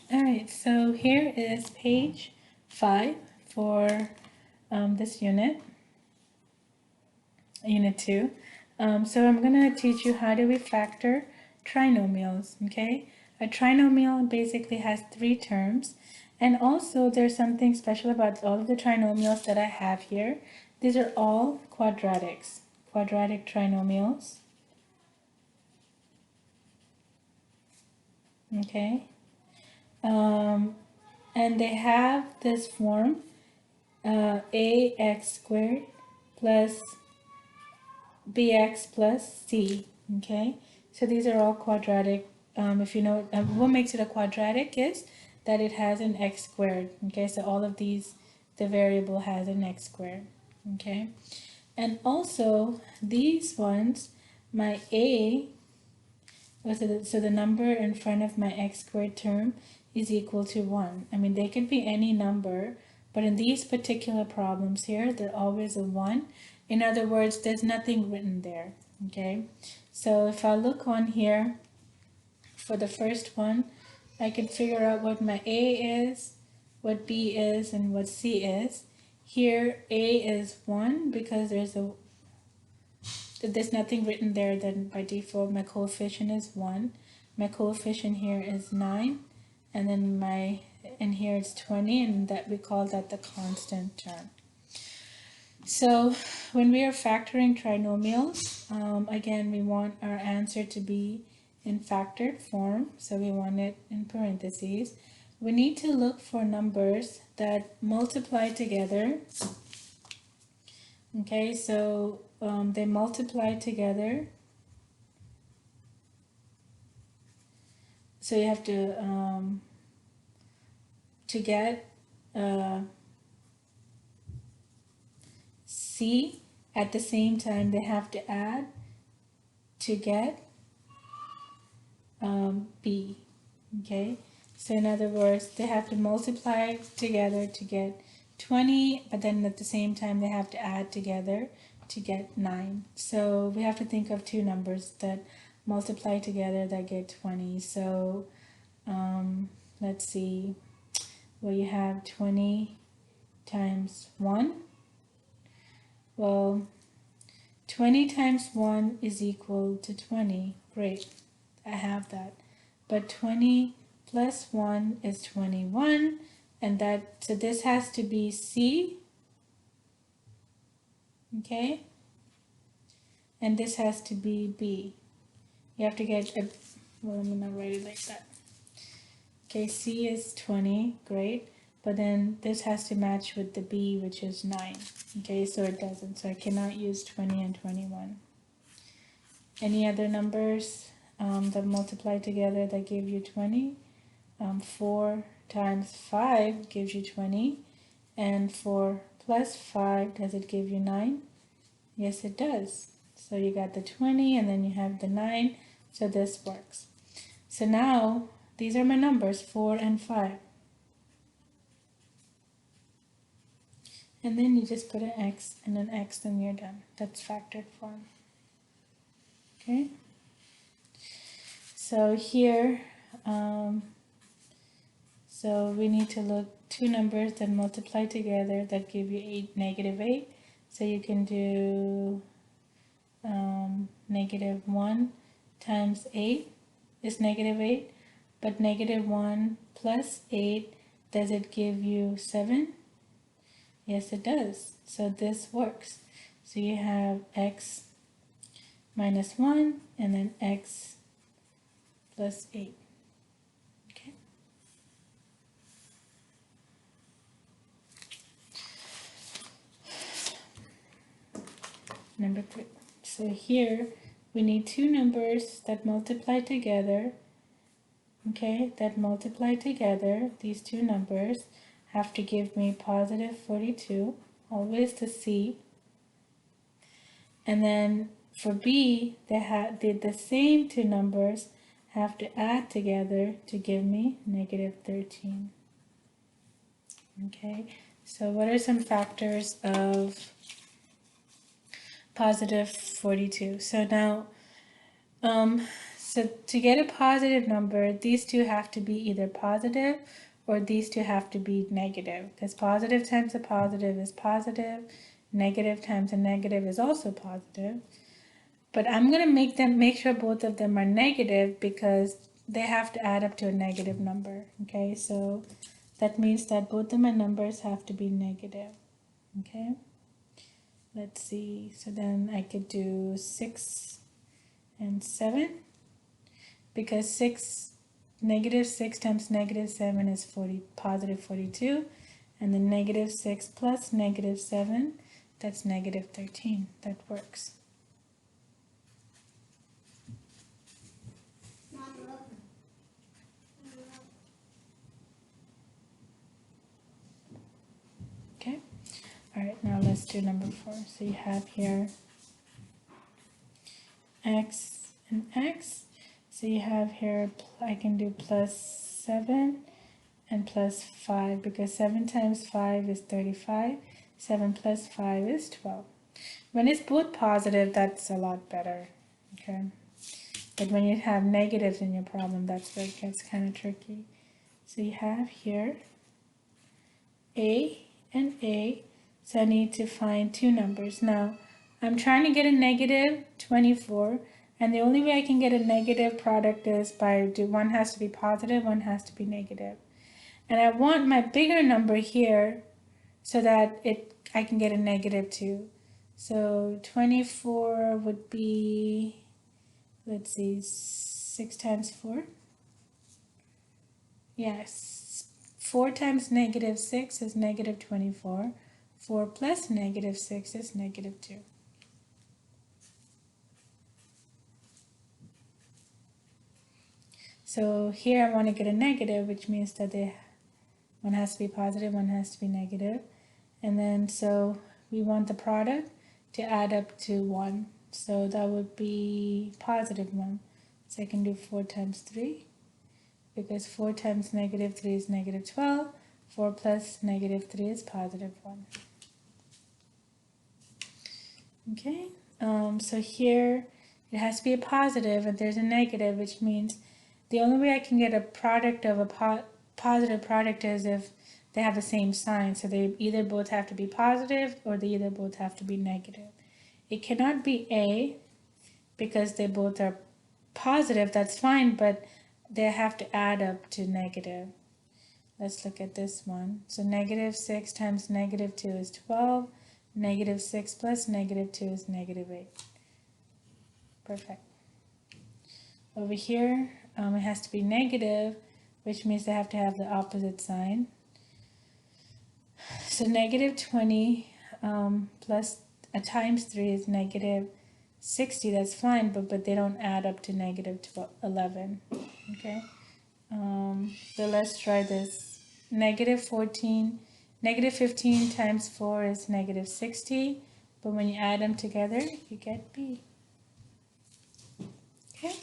All right, so here is page 5 for this unit 2. So I'm going to teach you how do we factor trinomials, okay? A trinomial basically has 3 terms, and also there's something special about all of the trinomials that I have here. These are all quadratic trinomials, okay? And they have this form, ax squared plus bx plus c, okay? So these are all quadratic. If you know, what makes it a quadratic is that it has an x squared, okay? So all of these, the variable has an x squared, okay? And also these ones, my a, so the number in front of my x squared term is equal to 1. I mean, they could be any number, but in these particular problems here, they're always a 1. In other words, there's nothing written there, okay? So if I look on here for the first one, I can figure out what my A is, what B is, and what C is. Here, A is 1 because there's nothing written there, then by default my coefficient is 1. My coefficient here is 9, and then and here it's 20, and that we call that the constant term. So when we are factoring trinomials, again, we want our answer to be in factored form, so we want it in parentheses. We need to look for numbers that multiply together. Okay, so they multiply together. So you have to get C at the same time they have to add to get B. Okay, so in other words, they have to multiply together to get 20, but then at the same time they have to add together to get 9. So we have to think of two numbers that multiply together that get 20. So let's see, well, you have 20 times 1. Well, 20 times 1 is equal to 20. Great, I have that. But 20 plus 1 is 21, and so this has to be C, okay? And this has to be B. You have to get well, I'm gonna write it like that. Okay, C is 20, great. But then this has to match with the B, which is 9. Okay, so it doesn't. So I cannot use 20 and 21. Any other numbers that multiply together that give you 20? 4 times 5 gives you 20. And 4 plus 5, does it give you 9? Yes, it does. So you got the 20 and then you have the 9. So this works. So now these are my numbers, 4 and 5. And then you just put an X and an X, then you're done. That's factored form. Okay? So here, so we need to look two numbers that multiply together that give you negative 8. So you can do negative 1 times 8 is negative 8. But negative 1 plus 8, does it give you 7? Yes, it does. So this works. So you have x minus 1 and then x plus 8. Okay. Number 3. So here we need two numbers that multiply together. Okay, that multiply together. These two numbers have to give me positive 42, always the C. And then for B, did the same two numbers have to add together to give me negative 13. Okay, so what are some factors of positive 42? So now, So to get a positive number, these two have to be either positive or these two have to be negative, because positive times a positive is positive, negative times a negative is also positive. But I'm going to make sure both of them are negative because they have to add up to a negative number. Okay, so that means that both of my numbers have to be negative. Okay, let's see. So then I could do 6 and 7, because negative 6 times negative 7 is positive 42, and then negative 6 plus negative 7, that's negative 13. That works. Okay, all right, now let's do number 4. So you have here x and x. So you have here, I can do plus 7 and plus 5, because 7 times 5 is 35. 7 plus 5 is 12. When it's both positive, that's a lot better. Okay, but when you have negatives in your problem, that's where it gets kind of tricky. So you have here a and a. So I need to find two numbers. Now, I'm trying to get a negative 24, and the only way I can get a negative product is one has to be positive, one has to be negative. And I want my bigger number here so that I can get a negative 2. So 24 would be, let's see, 6 times 4. Yes, 4 times negative 6 is negative 24. 4 plus negative 6 is negative 2. So here I want to get a negative, which means that one has to be positive, one has to be negative. And then so we want the product to add up to 1. So that would be positive 1. So I can do 4 times 3, because 4 times negative 3 is negative 12. 4 plus negative 3 is positive 1. Okay, so here it has to be a positive and there's a negative, which means the only way I can get a product of a positive product is if they have the same sign. So they either both have to be positive or they either both have to be negative. It cannot be A because they both are positive, that's fine, but they have to add up to negative. Let's look at this one. So negative 6 times negative 2 is 12. Negative 6 plus negative 2 is negative 8. Perfect. Over here, it has to be negative, which means they have to have the opposite sign. So negative 20 plus times 3 is negative 60. That's fine, but they don't add up to negative 11. Okay. So let's try this. Negative 15 times 4 is negative 60, but when you add them together, you get B. Okay,